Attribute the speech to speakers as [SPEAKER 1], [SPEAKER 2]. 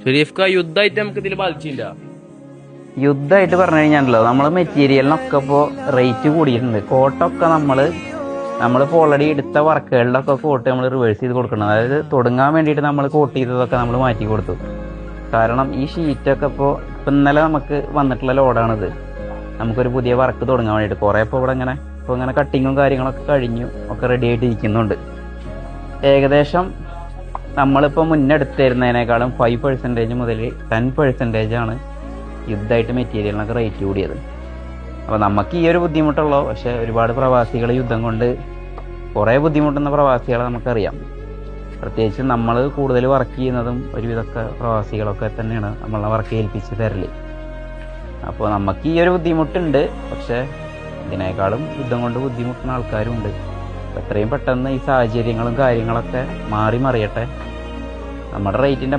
[SPEAKER 1] ഷെരീഫ്ക്ക യുദ്ധമായിട്ട് നമുക്ക് ഇതിൽ ബാധിച്ചില്ല.
[SPEAKER 2] യുദ്ധമായിട്ട് പറഞ്ഞു കഴിഞ്ഞാണല്ലോ, നമ്മൾ മെറ്റീരിയലിനൊക്കെ ഇപ്പോൾ റേറ്റ് കൂടിയിട്ടുണ്ട്. കോട്ടൊക്കെ നമ്മളിപ്പോൾ ഓൾറെഡി എടുത്ത വർക്കുകളിലൊക്കെ കോട്ട് നമ്മൾ റിവേഴ്സ് ചെയ്ത് കൊടുക്കണം. അതായത് തുടങ്ങാൻ വേണ്ടിയിട്ട് നമ്മൾ കോട്ട് ചെയ്തതൊക്കെ നമ്മൾ മാറ്റി കൊടുത്തു. കാരണം ഈ ഷീറ്റൊക്കെ ഇപ്പോൾ ഇന്നലെ നമുക്ക് വന്നിട്ടുള്ള ലോഡാണിത്. നമുക്കൊരു പുതിയ വർക്ക് തുടങ്ങാൻ വേണ്ടിയിട്ട് കുറേ ഇപ്പോൾ ഇങ്ങനെ കട്ടിങ്ങും കാര്യങ്ങളൊക്കെ കഴിഞ്ഞു, ഒക്കെ റെഡി ആയിട്ട് ഇരിക്കുന്നുണ്ട്. ഏകദേശം നമ്മളിപ്പോൾ മുന്നെടുത്തിരുന്നതിനേക്കാളും 5% മുതൽ 10% ആണ് യുദ്ധമായിട്ട് മെറ്റീരിയലിനൊക്കെ റേറ്റ് കൂടിയത്. അപ്പോൾ നമുക്ക് ഈ ഒരു ബുദ്ധിമുട്ടുള്ളൂ. പക്ഷേ ഒരുപാട് പ്രവാസികൾ യുദ്ധം കൊണ്ട് കുറേ ബുദ്ധിമുട്ടുന്ന പ്രവാസികളെ നമുക്കറിയാം. പ്രത്യേകിച്ച് നമ്മൾ കൂടുതൽ വർക്ക് ചെയ്യുന്നതും ഒരുവിധമൊക്കെ പ്രവാസികളൊക്കെ തന്നെയാണ് നമ്മളെ വർക്ക് ഏൽപ്പിച്ച് തരല്. അപ്പോൾ നമുക്ക് ഈ ഒരു ബുദ്ധിമുട്ടുണ്ട്. പക്ഷേ ഇതിനേക്കാളും യുദ്ധം കൊണ്ട് ബുദ്ധിമുട്ടുന്ന ആൾക്കാരുണ്ട്. എത്രയും പെട്ടെന്ന് ഈ സാഹചര്യങ്ങളും കാര്യങ്ങളൊക്കെ മാറി മറിയട്ടെ. നമ്മുടെ റേറ്റിൻ്റെ